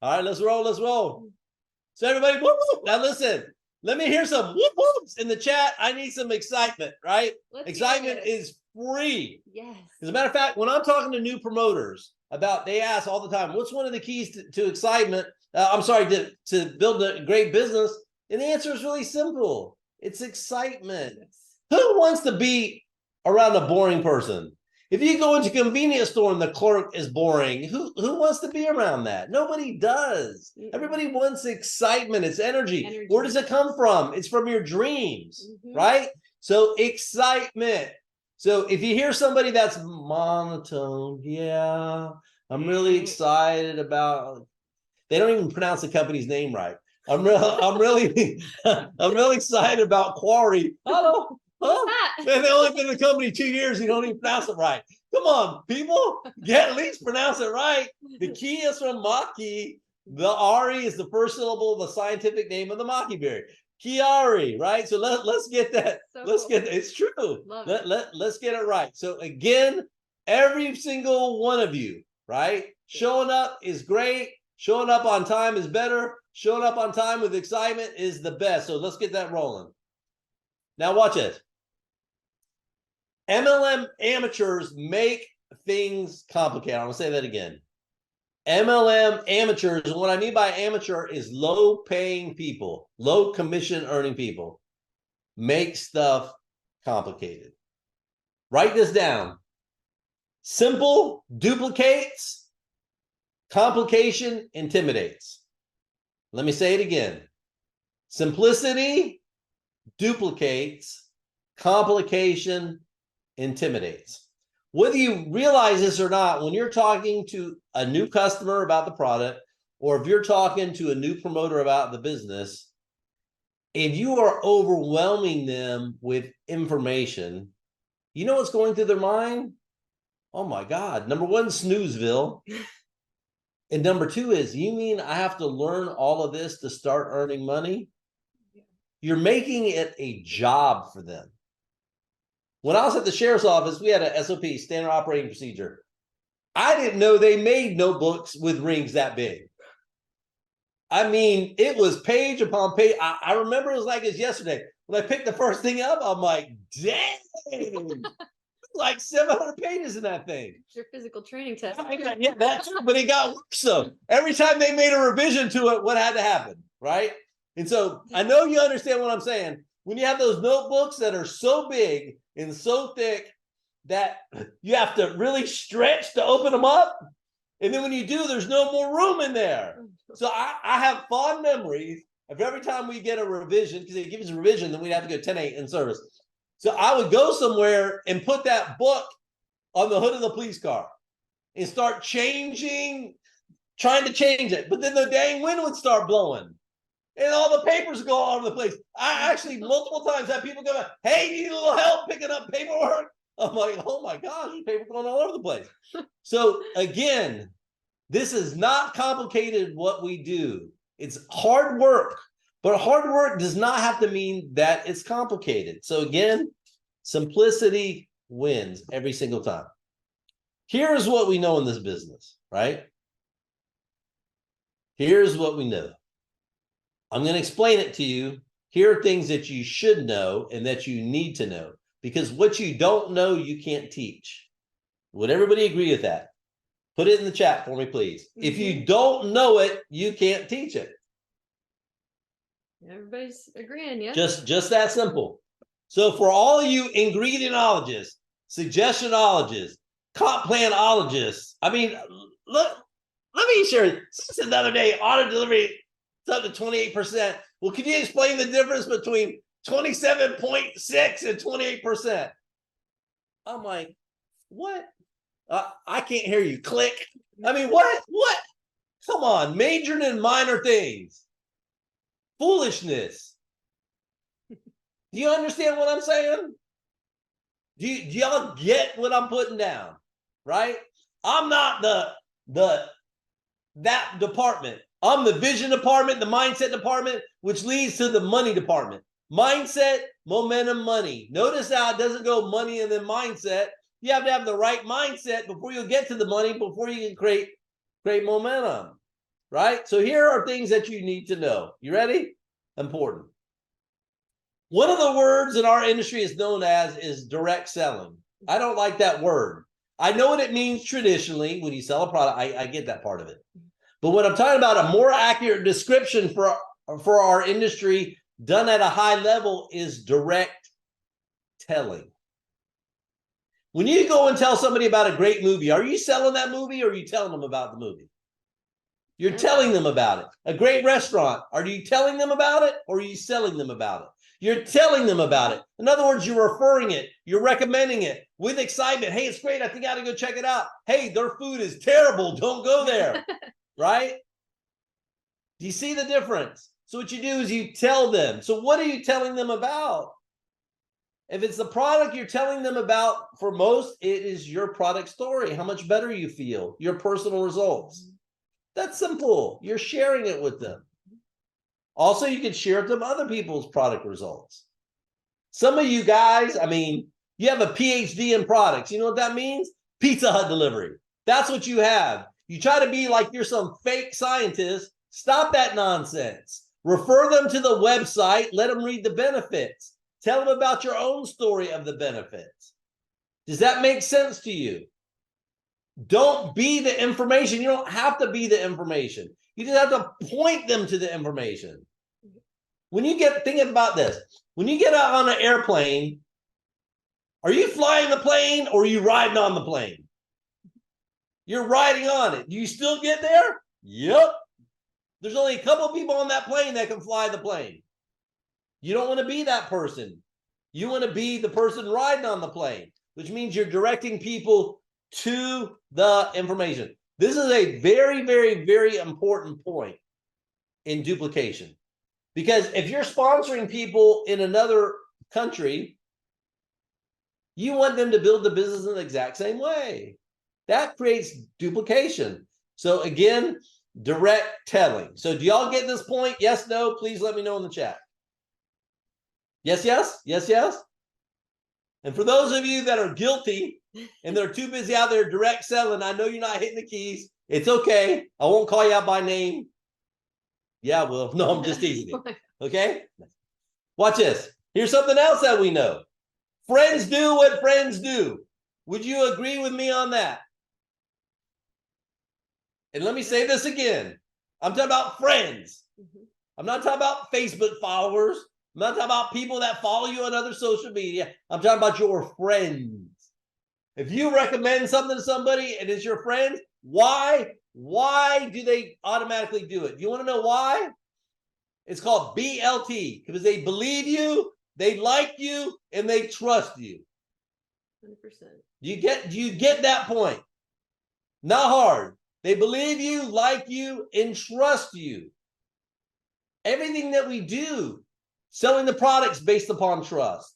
All right, let's roll. Let's roll. So everybody, whoop, whoop. Now listen. Let me hear some whoop whoops in the chat. I need some excitement, right? Excitement is free. Yes. As a matter of fact, when I'm talking to new promoters about, they ask all the time, what's one of the keys to excitement? To build a great business. And the answer is really simple. It's excitement. Who wants to be around a boring person? If you go into a convenience store and the clerk is boring, who wants to be around that? Nobody does. Everybody wants excitement. It's energy. Where does it come from? It's from your dreams, right? So excitement. So if you hear somebody that's monotone, yeah, I'm really excited about, they don't even pronounce the company's name right. I'm really excited about QuiAri. Hello. Huh? Man, they only been in the company 2 years. You don't even pronounce it right. Come on, people. At least pronounce it right. The key is from maki. The Ari is the first syllable of the scientific name of the maki berry. QuiAri, right? So let's get that. It's true. Let's get it right. So again, every single one of you, right? Showing up is great. Showing up on time is better. Showing up on time with excitement is the best. So let's get that rolling. Now watch it. MLM amateurs make things complicated. I'm going to say that again. MLM amateurs, and what I mean by amateur is low-paying people, low commission earning people, make stuff complicated. Write this down. Simple duplicates, complication intimidates. Let me say it again. Simplicity duplicates, complication intimidates. Whether you realize this or not, when you're talking to a new customer about the product, or if you're talking to a new promoter about the business, if you are overwhelming them with information, you know what's going through their mind? Oh my God. Number one, snoozeville. And number two is, you mean I have to learn all of this to start earning money? You're making it a job for them. When I was at the sheriff's office, we had a SOP, standard operating procedure. I didn't know they made notebooks with rings that big. I mean, it was page upon page. I remember it was like this yesterday. When I picked the first thing up, I'm like, dang, like 700 pages in that thing. It's your physical training test. Yeah, that's true, but it got worse. So every time they made a revision to it, what had to happen, right? And so I know you understand what I'm saying. When you have those notebooks that are so big and so thick that you have to really stretch to open them up. And then when you do, there's no more room in there. So I have fond memories of every time we get a revision, because they give us a revision, then we'd have to go 10-8 in service. So I would go somewhere and put that book on the hood of the police car and start trying to change it. But then the dang wind would start blowing. And all the papers go all over the place. I actually multiple times had people go, hey, you need a little help picking up paperwork? I'm like, oh my gosh, there's paper going all over the place. So again, this is not complicated what we do. It's hard work, but hard work does not have to mean that it's complicated. So again, simplicity wins every single time. Here's what we know in this business, right? Here's what we know. I'm going to explain it to you. Here are things that you should know and that you need to know, because what you don't know, you can't teach. Would everybody agree with that? Put it in the chat for me, please. If you don't know it, you can't teach it. Everybody's agreeing, yeah? Just that simple. So for all you ingredientologists, suggestionologists, comp planologists, I mean, look, let me share this another day. Auto delivery, it's up to 28%. Well, can you explain the difference between 27.6 and 28%? I'm like, what? I can't hear you. Click. I mean, what? Come on, majoring in minor things. Foolishness. Do you understand what I'm saying? Do y'all get what I'm putting down? Right? I'm not that department. I'm the vision department, the mindset department, which leads to the money department. Mindset, momentum, money. Notice how it doesn't go money and then mindset. You have to have the right mindset before you get to the money, before you can create momentum. right? So here are things that you need to know. You ready? Important. One of the words in our industry is known as is direct selling. I don't like that word. I know what it means traditionally when you sell a product. I get that part of it. But what I'm talking about, a more accurate description for our industry done at a high level is direct telling. When you go and tell somebody about a great movie, are you selling that movie or are you telling them about the movie? You're telling them about it. A great restaurant, are you telling them about it or are you selling them about it? You're telling them about it. In other words, you're referring it. You're recommending it with excitement. Hey, it's great. I think I ought to go check it out. Hey, their food is terrible. Don't go there. Right? Do you see the difference? So what you do is you tell them. So what are you telling them about? If it's the product you're telling them about, for most, it is your product story, how much better you feel, your personal results. That's simple. You're sharing it with them. Also, you can share with them other people's product results. Some of you guys, I mean, you have a PhD in products. You know what that means? Pizza Hut delivery. That's what you have. You try to be like you're some fake scientist. Stop that nonsense. Refer them to the website. Let them read the benefits. Tell them about your own story of the benefits. Does that make sense to you? Don't be the information. You don't have to be the information. You just have to point them to the information. When you get thinking about this, when you get out on an airplane, are you flying the plane or are you riding on the plane? You're riding on it. Do you still get there? Yep. There's only a couple of people on that plane that can fly the plane. You don't want to be that person. You want to be the person riding on the plane, which means you're directing people to the information. This is a very, very, very important point in duplication. Because if you're sponsoring people in another country, you want them to build the business in the exact same way. That creates duplication. So again, direct telling. So do y'all get this point? Yes, no? Please let me know in the chat. Yes, yes? Yes, yes? And for those of you that are guilty and they're too busy out there direct selling, I know you're not hitting the keys. It's okay. I won't call you out by name. Yeah, well, no, I'm just teasing you. Okay? Watch this. Here's something else that we know. Friends do what friends do. Would you agree with me on that? And let me say this again. I'm talking about friends. I'm not talking about Facebook followers. I'm not talking about people that follow you on other social media. I'm talking about your friends. If you recommend something to somebody and it's your friend, why do they automatically do it? You want to know why? It's called BLT, because they believe you, they like you, and they trust you. 100%. Do you get that point? Not hard. They believe you, like you, and trust you. Everything that we do, selling the products based upon trust.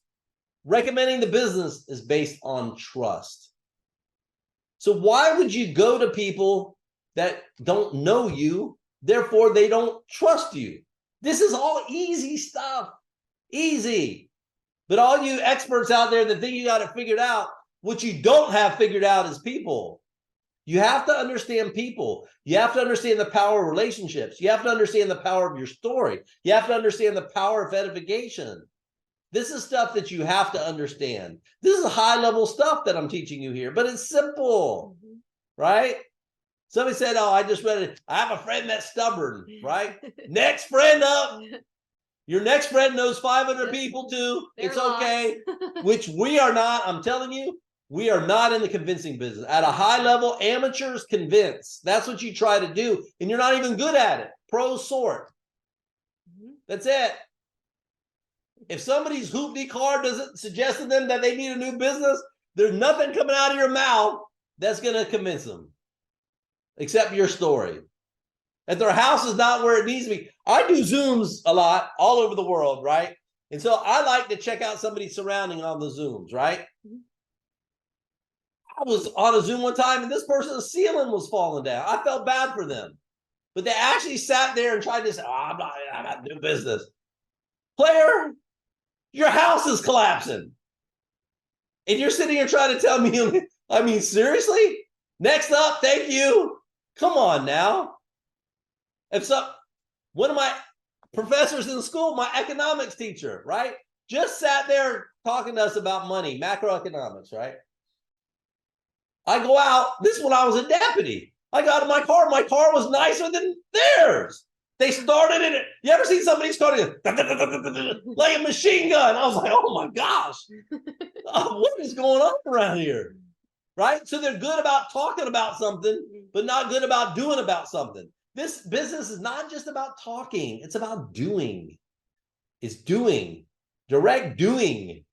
Recommending the business is based on trust. So why would you go to people that don't know you, therefore they don't trust you? This is all easy stuff. Easy. But all you experts out there that think you got it figured out, what you don't have figured out is people. You have to understand people. You have to understand the power of relationships. You have to understand the power of your story. You have to understand the power of edification. This is stuff that you have to understand. This is high level stuff that I'm teaching you here, but it's simple, right? Somebody said, oh, I just read it. I have a friend that's stubborn, right? Next friend up. Your next friend knows 500 people too. It's okay, which we are not. I'm telling you, we are not in the convincing business. At a high level, amateurs convince. That's what you try to do, and you're not even good at it. Pros sort. That's it. If somebody's hoopty card doesn't suggest to them that they need a new business, there's nothing coming out of your mouth that's going to convince them, except your story. That their house is not where it needs to be. I do Zooms a lot all over the world, right? And so I like to check out somebody's surrounding on the Zooms, right? I was on a Zoom one time and this person's ceiling was falling down. I felt bad for them. But they actually sat there and tried to say, oh, I'm not doing business. Player, your house is collapsing. And you're sitting here trying to tell me, I mean, seriously? Next up, thank you. Come on now. One of my professors in school, my economics teacher, right, just sat there talking to us about money, macroeconomics, right? I go out, this is when I was a deputy. I got in my car was nicer than theirs. They started it. You ever seen somebody starting like a machine gun? I was like, oh my gosh, what is going on around here? Right? So they're good about talking about something, but not good about doing about something. This business is not just about talking, it's about doing. It's doing, direct doing,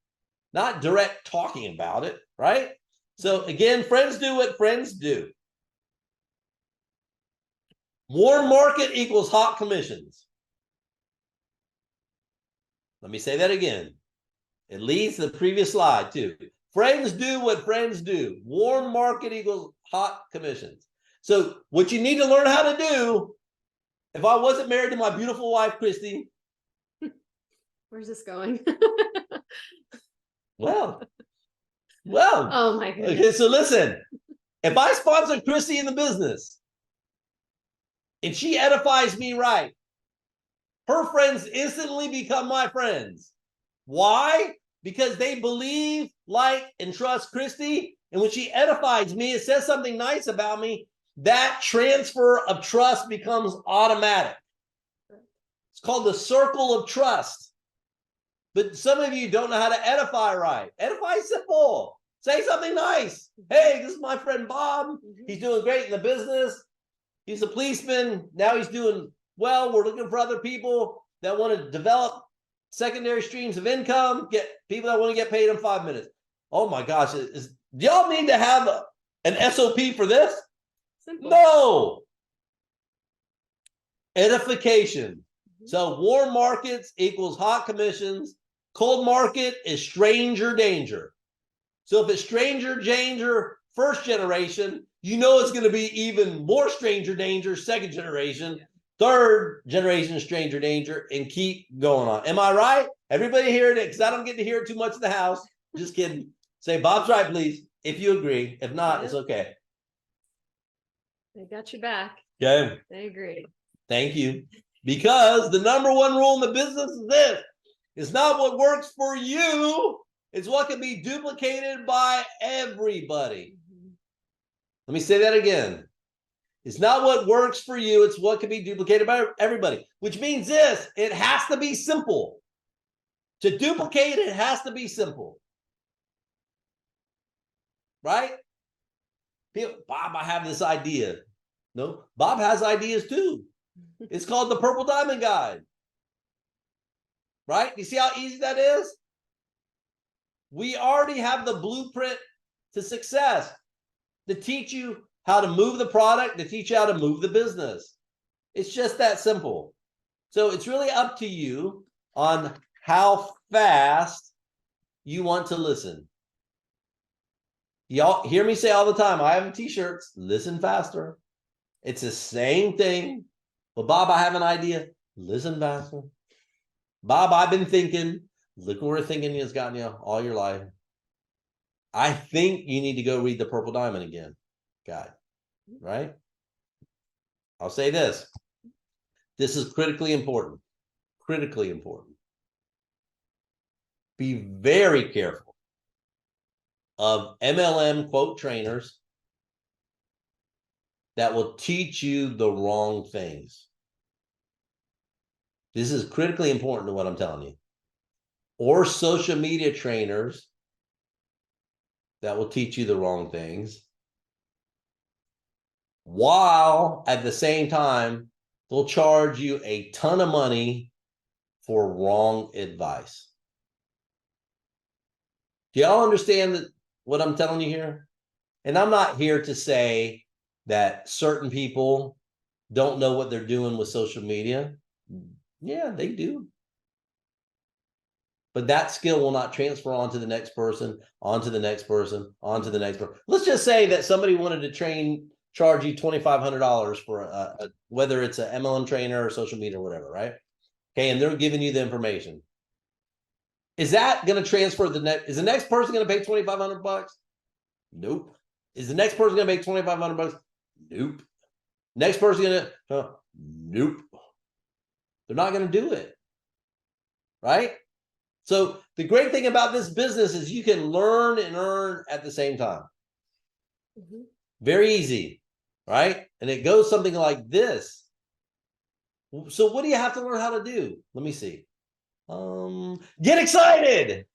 not direct talking about it, right? So again, friends do what friends do. Warm market equals hot commissions. Let me say that again. It leads to the previous slide too. Friends do what friends do. Warm market equals hot commissions. So what you need to learn how to do, if I wasn't married to my beautiful wife, Christy. Where's this going? Well. Oh my goodness. Okay, so listen. If I sponsor Christy in the business and she edifies me right, her friends instantly become my friends. Why? Because they believe, like, and trust Christy. And when she edifies me, it says something nice about me, that transfer of trust becomes automatic. It's called the circle of trust. But some of you don't know how to edify right. Edify is simple. Say something nice. Hey, this is my friend Bob. He's doing great in the business. He's a policeman. Now he's doing well. We're looking for other people that want to develop secondary streams of income, get people that want to get paid in 5 minutes. Oh my gosh. Do y'all need to have an SOP for this? Simple. No. Edification. So warm markets equals hot commissions. Cold market is stranger danger. So if it's stranger danger, first generation, you know it's going to be even more stranger danger, second generation, third generation stranger danger, and keep going on. Am I right? Everybody hearing it? Because I don't get to hear it too much in the house. Just kidding. Say Bob's right, please, if you agree. If not, it's okay. They got you back. Okay. They agree. Thank you. Because the number one rule in the business is this. It's not what works for you. It's what can be duplicated by everybody. Let me say that again. It's not what works for you. It's what can be duplicated by everybody, which means this, it has to be simple. To duplicate it has to be simple. Right? People, Bob, I have this idea. No, Bob has ideas too. It's called the Purple Diamond Guide. Right? You see how easy that is? We already have the blueprint to success to teach you how to move the product, to teach you how to move the business. It's just that simple. So it's really up to you on how fast you want to listen. Y'all hear me say all the time, I have t-shirts, listen faster. It's the same thing. But Bob, I have an idea. Listen faster. Bob, I've been thinking. Look where thinking has gotten you all your life. I think you need to go read the Purple Diamond again, guy. Right? I'll say this. This is critically important. Critically important. Be very careful of MLM quote trainers that will teach you the wrong things. This is critically important to what I'm telling you. Or social media trainers that will teach you the wrong things, while at the same time, they'll charge you a ton of money for wrong advice. Do y'all understand what I'm telling you here? And I'm not here to say that certain people don't know what they're doing with social media. Yeah, they do. But that skill will not transfer on to the next person, onto the next person, onto the next person. Let's just say that somebody wanted to charge you $2,500 for whether it's an MLM trainer or social media or whatever, right? Okay, and they're giving you the information. Is that going to transfer is the next person going to pay $2,500? Nope. Is the next person going to pay $2,500? Nope. Next person going to, Nope. They're not going to do it. Right? So the great thing about this business is you can learn and earn at the same time. Very easy, right? And it goes something like this. So what do you have to learn how to do? Let me see. Get excited.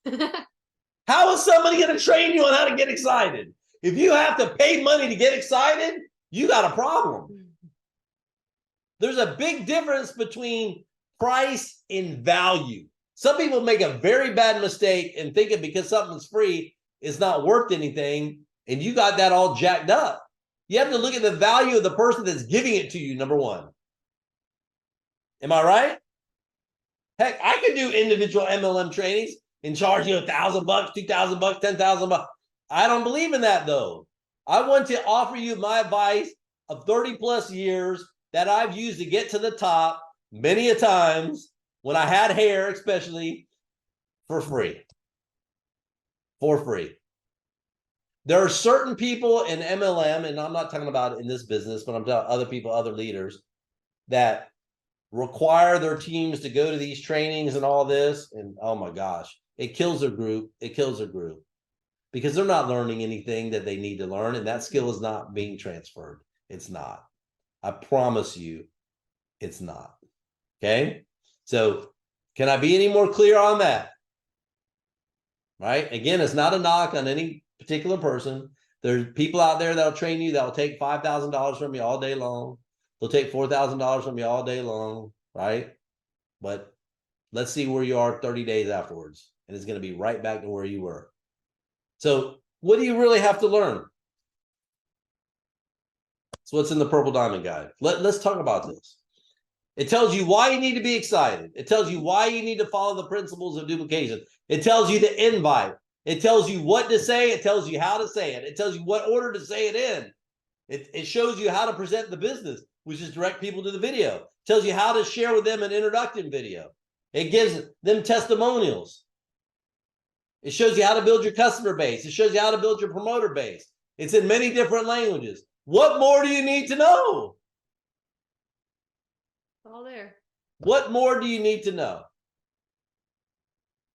How is somebody going to train you on how to get excited? If you have to pay money to get excited, you got a problem. There's a big difference between price and value. Some people make a very bad mistake and thinking because something's free, it's not worth anything, and you got that all jacked up. You have to look at the value of the person that's giving it to you, number one. Am I right? Heck, I could do individual MLM trainings and charge you $1,000, $2,000, $10,000. I don't believe in that though. I want to offer you my advice of 30 plus years that I've used to get to the top many a times when I had hair, especially for free. For free. There are certain people in MLM, and I'm not talking about in this business, but I'm talking about other people, other leaders that require their teams to go to these trainings and all this. And oh my gosh, it kills their group. It kills their group because they're not learning anything that they need to learn. And that skill is not being transferred. It's not. I promise you, it's not. Okay. So can I be any more clear on that? Right. Again, it's not a knock on any particular person. There's people out there that'll train you that'll take $5,000 from you all day long. They'll take $4,000 from you all day long, right? But let's see where you are 30 days afterwards. And it's going to be right back to where you were. So what do you really have to learn? So what's in the Purple Diamond Guide? Let's talk about this. It tells you why you need to be excited. It tells you why you need to follow the principles of duplication. It tells you the invite. It tells you what to say. It tells you how to say it. It tells you what order to say it in. It shows you how to present the business, which is direct people to the video. It tells you how to share with them an introduction video. It gives them testimonials. It shows you how to build your customer base. It shows you how to build your promoter base. It's in many different languages. What more do you need to know? It's all there. What more do you need to know?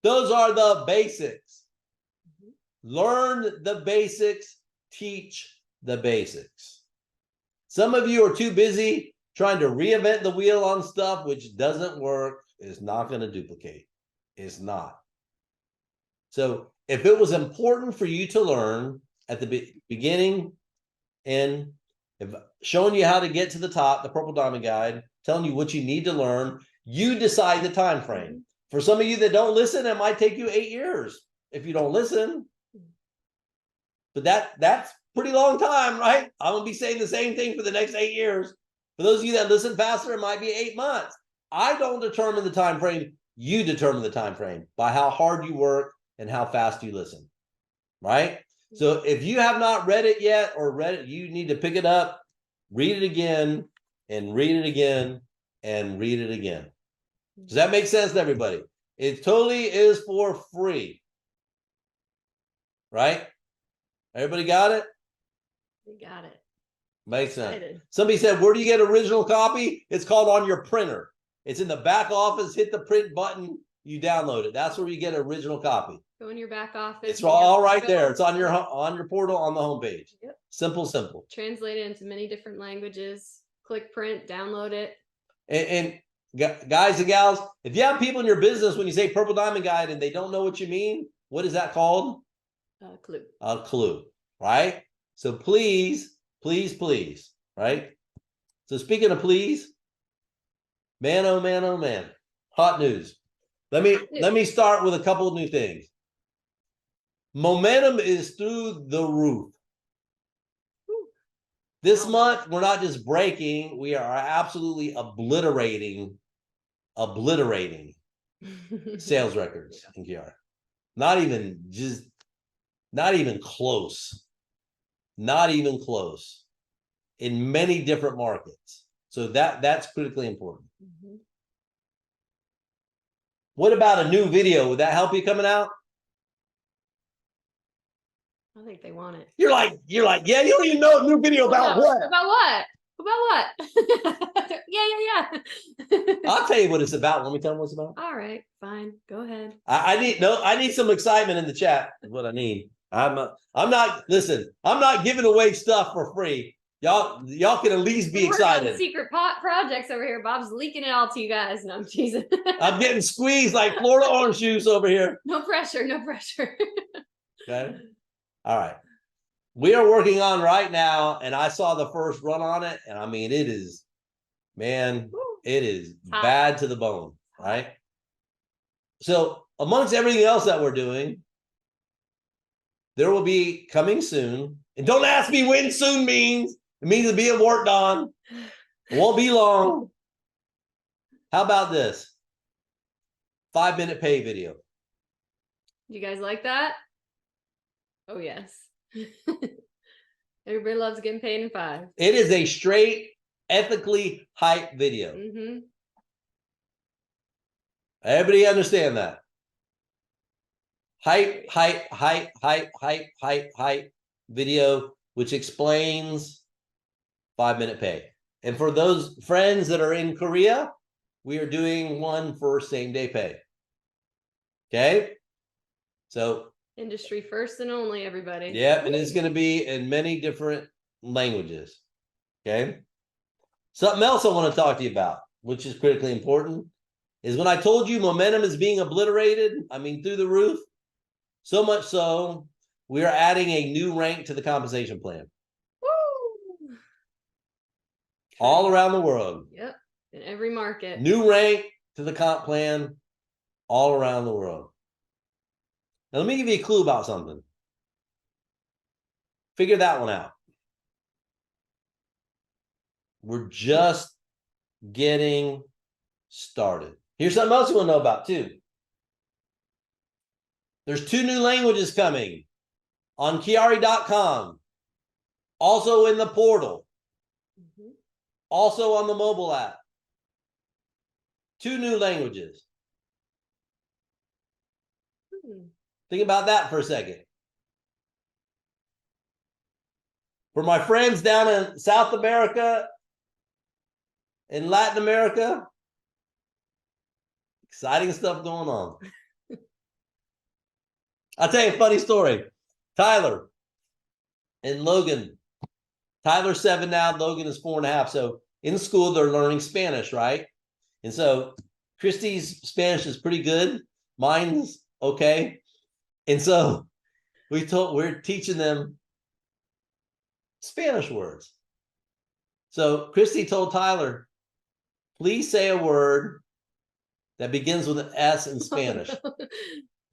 Those are the basics. Learn the basics, teach the basics. Some of you are too busy trying to reinvent the wheel on stuff which doesn't work. It's not going to duplicate. It's not. So if it was important for you to learn at the beginning and if showing you how to get to the top, the Purple Diamond Guide, telling you what you need to learn, you decide the time frame. For some of you that don't listen, it might take you 8 years if you don't listen. But that's pretty long time, right? I'm going to be saying the same thing for the next 8 years. For those of you that listen faster, it might be 8 months. I don't determine the time frame. You determine the time frame by how hard you work and how fast you listen, right? So if you have not read it yet or read it, you need to pick it up, read it again, and read it again, and read it again. Does that make sense to everybody? It totally is for free, right? Everybody got it? We got it. Makes sense. Somebody said, where do you get original copy? It's called on your printer. It's in the back office. Hit the print button. You download it. That's where you get original copy. Go in your back office. It's all right there. It's on your portal on the homepage. Yep. Simple, simple. Translate it into many different languages. Click print, download it. And guys and gals, if you have people in your business, when you say Purple Diamond Guide and they don't know what you mean, what is that called? A clue. A clue, right? So please, please, please, right? So speaking of please, man, oh man, oh man, hot news. Let me start with a couple of new things. Momentum is through the roof. This month, we're not just breaking, we are absolutely obliterating sales records in QuiAri. Not even close. Not even close in many different markets. So that's critically important. What about a new video? Would that help you coming out? I think they want it. You're like, yeah, you don't even know a new video about what? About what? About what? Yeah. I'll tell you what it's about. Let me tell them what it's about. All right, fine. Go ahead. I need some excitement in the chat. Is what I need. I'm not giving away stuff for free. Y'all can at least be We're working on excited. secret projects over here. Bob's leaking it all to you guys. No, I'm teasing. I'm getting squeezed like Florida orange juice over here. No pressure. No pressure. Okay. All right. We are working on right now, and I saw the first run on it, and I mean, it is, man, it is bad to the bone, right? So amongst everything else that we're doing, there will be coming soon, and don't ask me when soon means. It means it's being worked on. It won't be long. How about this? 5-minute pay video. You guys like that? Oh, yes. Everybody loves getting paid in 5. It is a straight, ethically hype video. Mm-hmm. Everybody understand that? Hype video, which explains 5-minute pay. And for those friends that are in Korea, we are doing one for same-day pay. Okay? So Industry first and only, everybody. yeah, and it's going to be in many different languages. Okay? Something else I want to talk to you about, which is critically important, is when I told you momentum is being obliterated, I mean, through the roof, so much so, we are adding a new rank to the compensation plan. Woo! All around the world. Yep, in every market. New rank to the comp plan all around the world. Now, let me give you a clue about something. Figure that one out. We're just getting started. Here's something else you want to know about, too. There's 2 new languages coming on QuiAri.com, also in the portal, also on the mobile app. 2 new languages. Think about that for a second. For my friends down in South America and Latin America, exciting stuff going on. I'll tell you a funny story. Tyler and Logan. Tyler's 7 now. Logan is 4.5. So in school, they're learning Spanish, right? And so Christy's Spanish is pretty good. Mine's okay. And so we're teaching them Spanish words. So Christy told Tyler, please say a word that begins with an S in Spanish,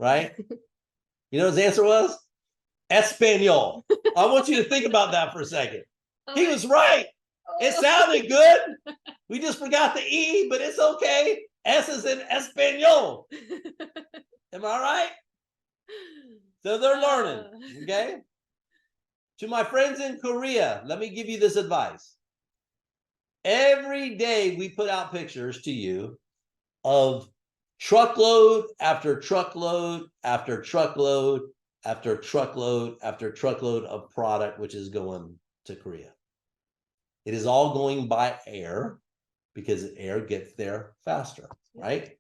right? You know what his answer was? Espanol. I want you to think about that for a second. He was right. It sounded good. We just forgot the E, but it's okay. S is in Espanol. Am I right? So they're learning, okay? To my friends in Korea, let me give you this advice. Every day we put out pictures to you of truckload after truckload after truckload after truckload after truckload of product which is going to Korea. It is all going by air because air gets there faster, right?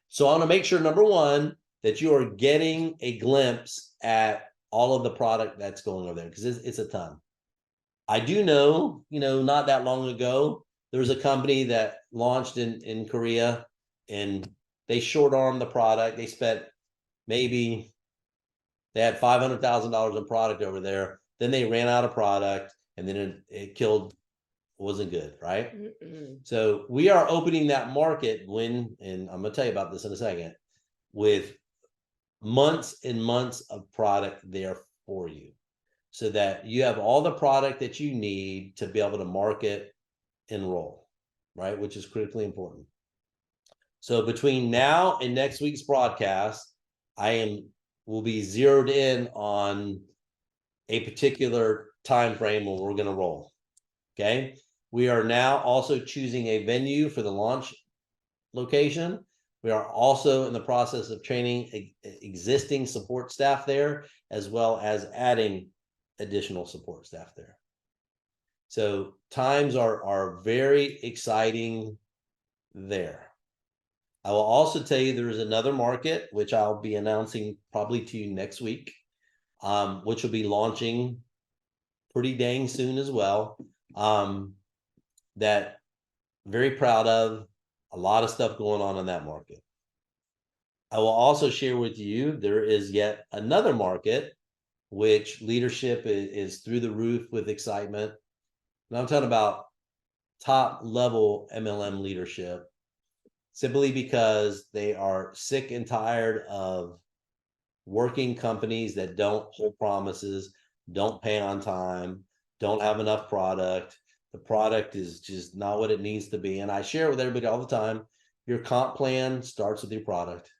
So I want to make sure, number one, that you are getting a glimpse at all of the product that's going over there because it's a ton. I do know, not that long ago, there was a company that launched in Korea and they short-armed the product. They spent they had $500,000 in product over there. Then they ran out of product and then it wasn't good, right? So we are opening that market and I'm going to tell you about this in a second, with months and months of product there for you so that you have all the product that you need to be able to market and roll, right? Which is critically important. So between now and next week's broadcast, will be zeroed in on a particular time frame when we're going to roll. Okay. We are now also choosing a venue for the launch location. We are also in the process of training existing support staff there, as well as adding additional support staff there. So times are very exciting there. I will also tell you there is another market, which I'll be announcing probably to you next week, which will be launching pretty dang soon as well. That very proud of. A lot of stuff going on in that market. I will also share with you, there is yet another market, which leadership is through the roof with excitement. And I'm talking about top level MLM leadership, simply because they are sick and tired of working companies that don't hold promises, don't pay on time, don't have enough product. The product is just not what it needs to be. And I share with everybody all the time, your comp plan starts with your product.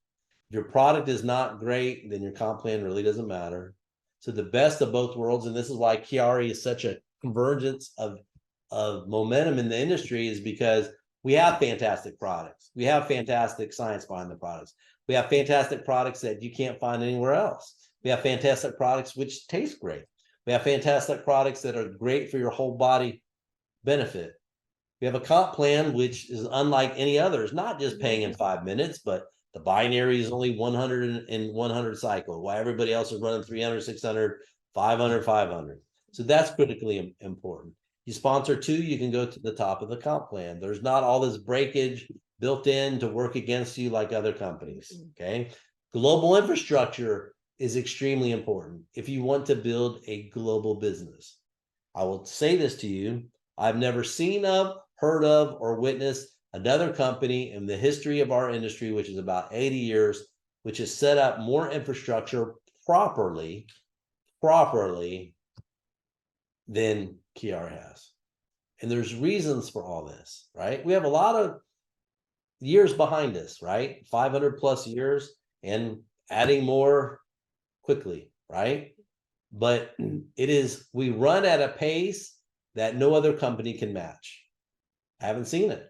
If your product is not great, then your comp plan really doesn't matter. So the best of both worlds, and this is why QuiAri is such a convergence of momentum in the industry, is because we have fantastic products. We have fantastic science behind the products. We have fantastic products that you can't find anywhere else. We have fantastic products which taste great. We have fantastic products that are great for your whole body benefit. We have a comp plan which is unlike any others, not just paying in 5 minutes, but the binary is only 100 and 100 cycle, while everybody else is running 300, 600, 500, 500. So that's critically important. You sponsor two, you can go to the top of the comp plan. There's not all this breakage built in to work against you like other companies, okay? Global infrastructure is extremely important if you want to build a global business. I will say this to you, I've never seen of, heard of, or witnessed another company in the history of our industry, which is about 80 years, which has set up more infrastructure properly than QuiAri has. And there's reasons for all this, right? We have a lot of years behind us, right? 500 plus years and adding more quickly, right? But it is, we run at a pace that no other company can match. I haven't seen it.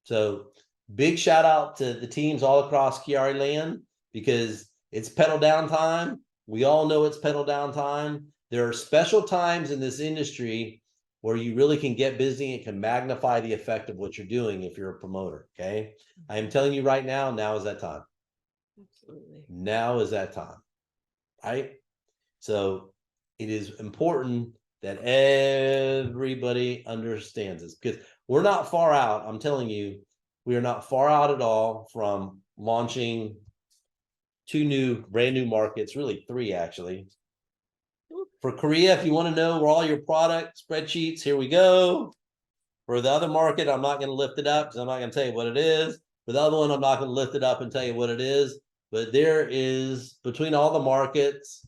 So big shout out to the teams all across QuiAri land, because it's pedal down time. We all know it's pedal down time. There are special times in this industry where you really can get busy and can magnify the effect of what you're doing if you're a promoter, okay? I am telling you right now, now is that time. Absolutely. Now is that time, right? So it is important that everybody understands this, because we're not far out. I'm telling you, we are not far out at all from launching brand new markets, really 3 actually. For Korea, if you want to know where all your product spreadsheets, here we go. For the other market, I'm not going to lift it up because I'm not going to tell you what it is. For the other one, I'm not going to lift it up and tell you what it is. But there is, between all the markets,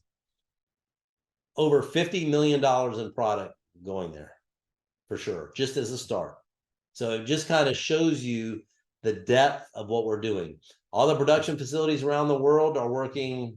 over $50 million in product going there, for sure, just as a start. So it just kind of shows you the depth of what we're doing. All the production facilities around the world are working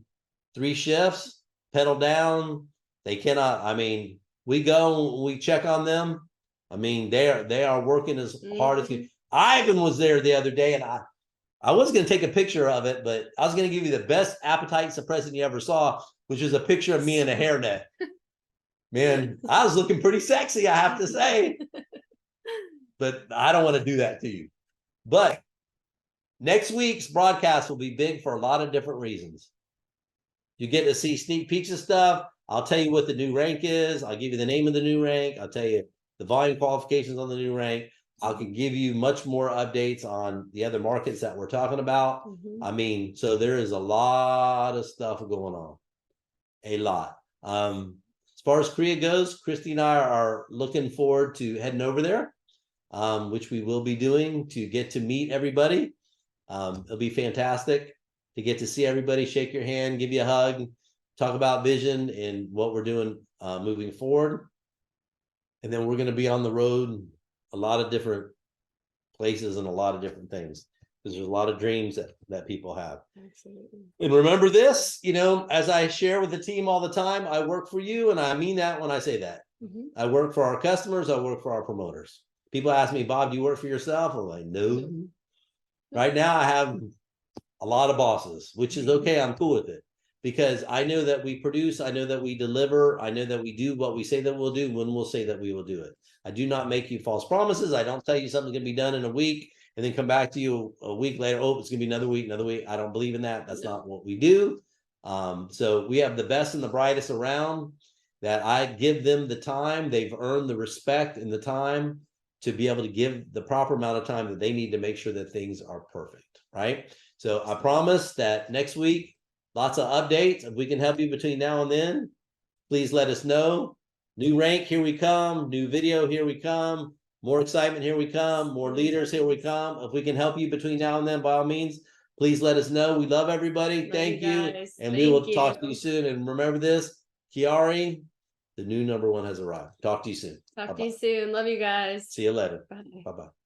3 shifts, pedal down. They cannot, I mean, we go, we check on them. I mean, they are working as hard as you. Ivan was there the other day, and I was going to take a picture of it, but I was going to give you the best appetite suppressant you ever saw, which is a picture of me in a hairnet. Man, I was looking pretty sexy, I have to say. But I don't want to do that to you. But next week's broadcast will be big for a lot of different reasons. You get to see sneak peeks of stuff. I'll tell you what the new rank is. I'll give you the name of the new rank. I'll tell you the volume qualifications on the new rank. I can give you much more updates on the other markets that we're talking about. I mean, so there is a lot of stuff going on. A lot. As far as Korea goes, Christy and I are looking forward to heading over there, which we will be doing, to get to meet everybody. It'll be fantastic to get to see everybody, shake your hand, give you a hug, talk about vision and what we're doing moving forward. And then we're going to be on the road a lot of different places and a lot of different things, because there's a lot of dreams that people have. Absolutely. And remember this, you know, as I share with the team all the time, I work for you, and I mean that when I say that. I work for our customers, I work for our promoters. People ask me, Bob, do you work for yourself? I'm like, no. Right now I have a lot of bosses, which is okay, I'm cool with it. because I know that we produce, I know that we deliver, I know that we do what we say that we'll do when we'll say that we will do it. I do not make you false promises. I don't tell you something's going to be done in a week and then come back to you a week later. Oh, it's going to be another week, another week. I don't believe in that. That's not what we do. So we have the best and the brightest around that I give them the time. They've earned the respect and the time to be able to give the proper amount of time that they need to make sure that things are perfect, right? So I promise that next week, lots of updates. If we can help you between now and then, please let us know. New rank, here we come. New video, here we come. More excitement, here we come. More leaders, here we come. If we can help you between now and then, by all means, please let us know. We love everybody. Thank you. And we will talk to you soon. And remember this, QuiAri, the new #1 has arrived. Talk to you soon. Talk to you soon. Love you guys. See you later. Bye. Bye-bye.